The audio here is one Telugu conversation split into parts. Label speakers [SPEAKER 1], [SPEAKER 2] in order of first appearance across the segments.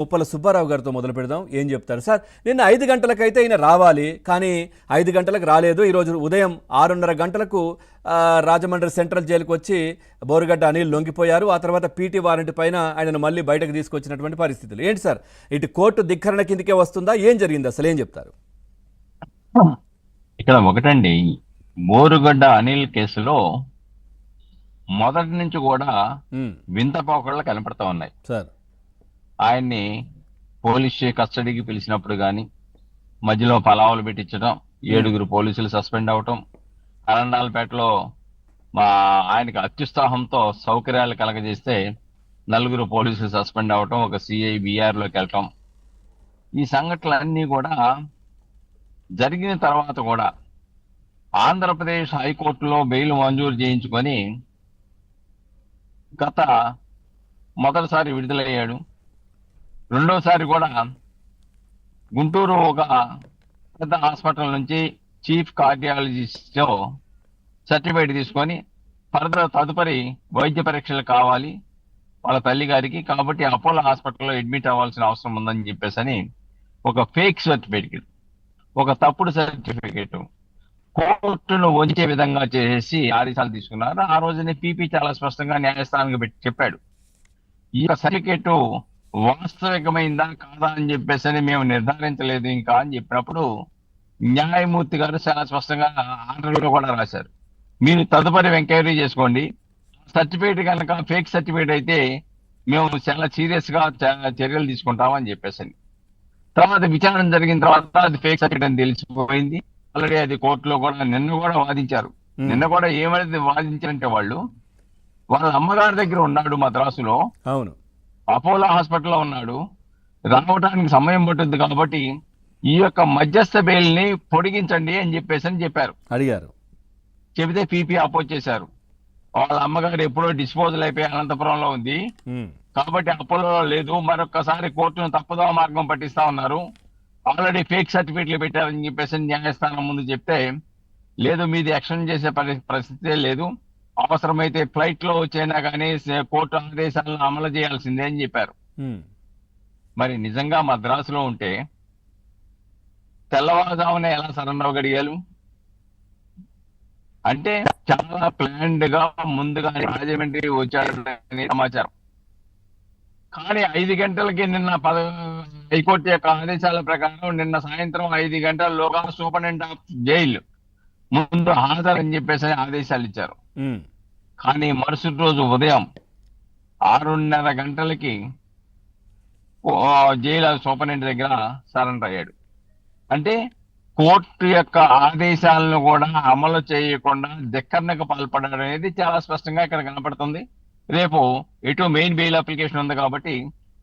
[SPEAKER 1] ఉప్పల సుబ్బారావు గారితో మొదలు పెడదాం. ఏం చెప్తారు సార్? నిన్న 5 గంటలకైతే ఈయన రావాలి, కానీ 5 గంటలకు రాలేదు. ఈరోజు ఉదయం 6:30 గంటలకు రాజమండ్రి సెంట్రల్ జైలుకు వచ్చి బోరుగడ్డ అనిల్ లొంగిపోయారు. ఆ తర్వాత పీటీ వారెంట్ పైన ఆయనను మళ్ళీ బయటకు తీసుకొచ్చినటువంటి పరిస్థితులు ఏంటి సార్? ఇటు కోర్టు ధిక్కరణ కిందకే వస్తుందా? ఏం జరిగింది అసలు? ఏం చెప్తారు?
[SPEAKER 2] ఇక్కడ ఒకటండి, బోరుగడ్డ అనిల్ కేసులో మొదటి నుంచి కూడా వింత పోకళ్ళు కనపడతా ఉన్నాయి
[SPEAKER 1] సార్.
[SPEAKER 2] ఆయన్ని పోలీస్ కస్టడీకి పిలిచినప్పుడు కానీ మధ్యలో పలావులు పెట్టించడం, 7 పోలీసులు సస్పెండ్ అవటం, అరండాలపేటలో ఆయనకి అత్యుత్సాహంతో సౌకర్యాలు కలగజేస్తే 4 పోలీసులు సస్పెండ్ అవటం, ఒక సిఐ బీఆర్లోకి వెళ్ళటం, ఈ సంఘటనలన్నీ కూడా జరిగిన తర్వాత కూడా ఆంధ్రప్రదేశ్ హైకోర్టులో బెయిల్ మంజూరు చేయించుకొని మొదటిసారి విడుదలయ్యాడు. రెండోసారి కూడా గుంటూరు ఒక పెద్ద హాస్పిటల్ నుంచి చీఫ్ కార్డియాలజిస్ట్ సర్టిఫికేట్ తీసుకొని తదుపరి వైద్య పరీక్షలు కావాలి వాళ్ళ తల్లి గారికి, కాబట్టి అపోలో హాస్పిటల్లో అడ్మిట్ అవ్వాల్సిన అవసరం ఉందని చెప్పేసి ఒక ఫేక్ సర్టిఫికేట్, ఒక తప్పుడు సర్టిఫికేట్ కోర్టును వంచే విధంగా చేసి ఆదేశాలు తీసుకున్నారు. ఆ రోజునే పీపీ చాలా స్పష్టంగా న్యాయస్థానానికి చెప్పాడు, ఈ సర్టిఫికేట్ వాస్తవికమైందా కాదా అని చెప్పేసి మేము నిర్ధారించలేదు ఇంకా అని చెప్పినప్పుడు న్యాయమూర్తి గారు చాలా స్పష్టంగా ఆర్డర్లో కూడా రాశారు, మీరు తదుపరి ఎంక్వైరీ చేసుకోండి, సర్టిఫికేట్ కనుక ఫేక్ సర్టిఫికేట్ అయితే మేము చాలా సీరియస్ గా చర్యలు తీసుకుంటామని చెప్పేసి. తర్వాత విచారణ జరిగిన తర్వాత అది ఫేక్ సర్టిఫికేట్ అని తెలిసిపోయింది. ఆల్రెడీ అది కోర్టులో కూడా నిన్న కూడా వాదించారు. నిన్న కూడా ఏమైతే వాదించారంటే వాళ్ళ అమ్మగారి దగ్గర ఉన్నాడు మద్రాసులో,
[SPEAKER 1] అవును,
[SPEAKER 2] అపోలో హాస్పిటల్లో ఉన్నాడు, రావడానికి సమయం పట్టుద్ది కాబట్టి ఈ యొక్క మధ్యస్థ బెయిల్ ని పొడిగించండి అని చెప్పారు,
[SPEAKER 1] అడిగారు.
[SPEAKER 2] చెబితే పీపీ అపోజ్ చేశారు. వాళ్ళ అమ్మగారు ఎప్పుడో డిస్పోజల్ అయిపోయి అనంతపురంలో ఉంది కాబట్టి అపోలోలో లేదు, మరొకసారి కోర్టును తప్పుదో మార్గం పట్టిస్తా ఉన్నారు, ఆల్రెడీ ఫేక్ సర్టిఫికేట్లు పెట్టారని చెప్పేసి న్యాయస్థానం ముందు చెప్తే, లేదు మీది ఎక్స్టెండ్ చేసే పరిస్థితే లేదు, అవసరమైతే ఫ్లైట్ లో వచ్చైనా కానీ కోర్టు ఆదేశాలను అమలు చేయాల్సిందే అని చెప్పారు. మరి నిజంగా మద్రాసులో ఉంటే తెల్లవారుజామున ఎలా సరెండర్ అవ్వగలిగారు? అంటే చాలా ప్లాన్డ్ గా ముందుగా రాజమండ్రి వచ్చాడని సమాచారం. కానీ 5 గంటలకి నిన్న హైకోర్టు యొక్క ఆదేశాల ప్రకారం నిన్న సాయంత్రం 5 గంటల్లోగా సూపరింటెండెంట్ ఆఫ్ జైల్ ముందు హాజరని చెప్పేసి ఆదేశాలు ఇచ్చారు. కానీ మరుసటి రోజు ఉదయం 6:30 గంటలకి జైలు సూపరింటెండెంట్ దగ్గర సరెండర్ అయ్యాడు. అంటే కోర్టు యొక్క ఆదేశాలను కూడా అమలు చేయకుండా ధిక్కరణకు పాల్పడడం అనేది చాలా స్పష్టంగా ఇక్కడ కనపడుతుంది. రేపు ఎటు మెయిన్ బెయిల్ అప్లికేషన్ ఉంది కాబట్టి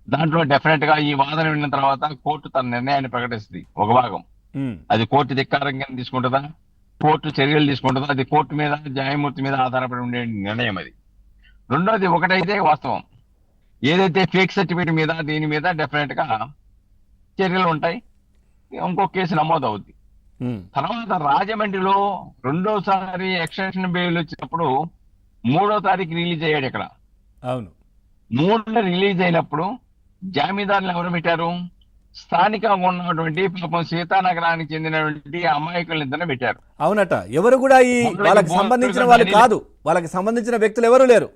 [SPEAKER 2] దాంట్లో డెఫినెట్ గా ఈ వాదన విన్న తర్వాత కోర్టు తన నిర్ణయాన్ని ప్రకటిస్తుంది. ఒక భాగం అది కోర్టు ధిక్కారంగా తీసుకుంటుందా, కోర్టు చర్యలు తీసుకుంటుందా, అది కోర్టు మీద న్యాయమూర్తి మీద ఆధారపడి ఉండే నిర్ణయం అది. రెండోది ఒకటైతే వాస్తవం, ఏదైతే ఫేక్ సర్టిఫికేట్ మీద దీని మీద డెఫినెట్ గా చర్యలు ఉంటాయి, ఇంకో కేసు నమోదు అవుద్ది. తర్వాత రాజమండ్రిలో రెండోసారి ఎక్స్టెన్షన్ బెయిల్ వచ్చినప్పుడు 3వ తారీఖు రిలీజ్ అయ్యాడు. ఇక్కడ
[SPEAKER 1] అవును,
[SPEAKER 2] 3న రిలీజ్ అయినప్పుడు జామీదారులు ఎవరు పెట్టారు? స్థానికంగా ఉన్నటువంటి పాపం సీతానగరానికి చెందినటువంటి అమాయకులు ఇద్దరు పెట్టారు.
[SPEAKER 1] అవునట. ఎవరు కూడా ఈ వాళ్ళకి సంబంధించిన వాళ్ళు కాదు, వాళ్ళకి సంబంధించిన వ్యక్తులు ఎవరు లేరు.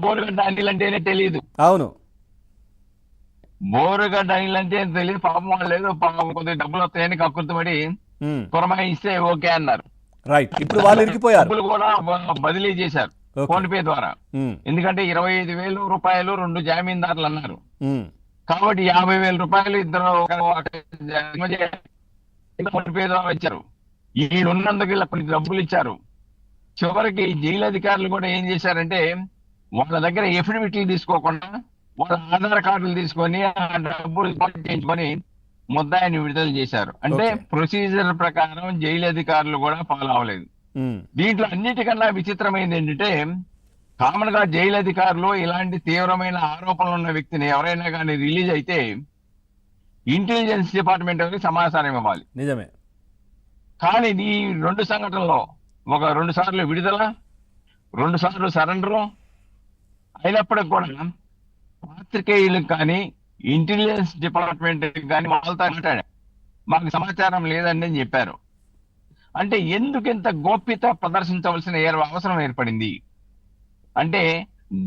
[SPEAKER 2] బోరుగడ్డ అనిల్ అంటేనే తెలియదు.
[SPEAKER 1] అవును,
[SPEAKER 2] బోరుగడ్డ అనిల్ అంటే తెలియదు. పాపం వాళ్ళు లేదు, పాపం కొద్దిగా డబ్బులు వస్తాయని కక్కుర్తిపడి పురమాయిస్తే ఓకే అన్నారు.
[SPEAKER 1] రైట్. ఇప్పుడు వాళ్ళు ఇరికిపోయారు.
[SPEAKER 2] డబ్బులు కూడా బదిలీ చేశారు ఫోన్ పే ద్వారా. ఎందుకంటే 25,000 రూపాయలు 2 జామీందారులు అన్నారు కాబట్టి 50,000 రూపాయలు ఇద్దరు ఫోన్ పే ద్వారా ఇచ్చారు. ఈడున్నందుకు ఇలా కొన్ని డబ్బులు ఇచ్చారు. చివరికి జైలు అధికారులు కూడా ఏం చేశారంటే వాళ్ళ దగ్గర ఎఫిడవిట్లు తీసుకోకుండా వాళ్ళ ఆధార్ కార్డులు తీసుకొని ఆ డబ్బులు చేయించుకొని ముద్దాయిని విడుదల చేశారు. అంటే ప్రొసీజర్ ప్రకారం జైలు అధికారులు కూడా ఫాలో అవ్వలేదు. దీంట్లో అన్నిటికన్నా విచిత్రమైనది ఏంటంటే కామన్ గా జైలు అధికారులు ఇలాంటి తీవ్రమైన ఆరోపణలు ఉన్న వ్యక్తిని ఎవరైనా కానీ రిలీజ్ అయితే ఇంటెలిజెన్స్ డిపార్ట్మెంట్ వారికి సమాచారం ఇవ్వాలి.
[SPEAKER 1] నిజమే.
[SPEAKER 2] కానీ ఈ 2 సంఘటనలో ఒక 2 సార్లు విడుదల, 2 సార్లు సరెండరు అయినప్పటికి కూడా పాత్రికేయులకు కానీ ఇంటెలిజెన్స్ డిపార్ట్మెంట్ కానీ వాళ్ళతో మాట్లాడాం, మాకు సమాచారం లేదండి అని చెప్పారు. అంటే ఎందుకు ఇంత గోప్యత ప్రదర్శించవలసిన అవసరం ఏర్పడింది అంటే,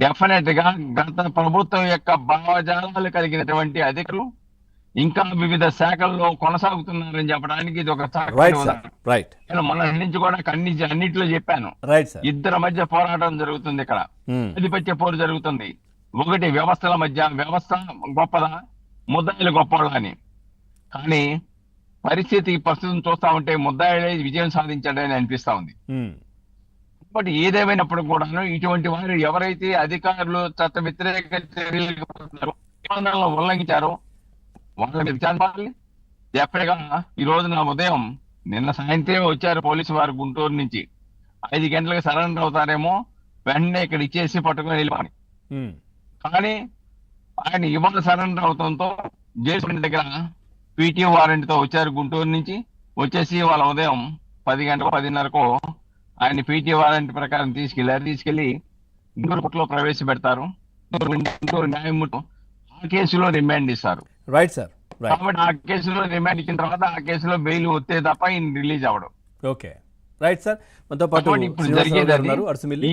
[SPEAKER 2] డెఫినెట్ గా గత ప్రభుత్వం యొక్క భావజాలాలు కలిగినటువంటి అధికారులు ఇంకా వివిధ శాఖల్లో కొనసాగుతున్నారని చెప్పడానికి ఇది ఒక
[SPEAKER 1] రైట్ సార్, రైట్.
[SPEAKER 2] నేను మొన్న నుంచి కూడా అన్నింటిలో చెప్పాను,
[SPEAKER 1] రైట్ సార్.
[SPEAKER 2] ఇద్దరి మధ్య పోరాటం జరుగుతుంది ఇక్కడ, ఆధిపత్య పోరు జరుగుతుంది. ఒకటి వ్యవస్థల మధ్య, వ్యవస్థ గొప్పదా ముద్దాయిలు గొప్పవాళ్ళ అని. కానీ పరిస్థితి ప్రస్తుతం చూస్తా ఉంటే ముద్దాయిలే విజయం సాధించాడని అనిపిస్తా ఉంది. బట్ ఏదేమైనప్పుడు కూడాను ఇటువంటి వారు ఎవరైతే అధికారులు చట్ట వ్యతిరేక చర్యలకు నిబంధనలను ఉల్లంఘించారో వాళ్ళ మీద విచారించాలి. డెఫినెట్గా ఈ రోజు నా ఉదయం నిన్న సాయంత్రం వచ్చారు పోలీసు వారు గుంటూరు నుంచి, 5 గంటలకు సరెండర్ అవుతారేమో, వెంటనే ఇక్కడ ఇచ్చేసి పట్టుకుని వెళ్ళిపోయి. కానీ ఆయన ఇవాళ సరెండర్ అవడంతో జేసీ దగ్గర పీటీ వారెంట్ తో వచ్చారు గుంటూరు నుంచి. వచ్చేసి వాళ్ళ ఉదయం 10 గంటలకు 10:30కు ఆయన పీటీ వారెంట్ ప్రకారం తీసుకెళ్లి గుంటూరు కోర్టులో ప్రవేశపెడతారు. గుంటూరు న్యాయమూర్తి ఆ కేసులో రిమాండ్ ఇస్తారు.
[SPEAKER 1] Right sir, right.
[SPEAKER 2] కాబట్టి ఆ కేసులో రిమాండ్ ఇచ్చిన తర్వాత ఆ కేసులో బెయిల్ వస్తే తప్ప ఈయన రిలీజ్ అవ్వడం.
[SPEAKER 1] Okay, right sir. మనతో పాటు
[SPEAKER 2] ఇప్పుడు జరిగేది
[SPEAKER 1] అరసమిల్లి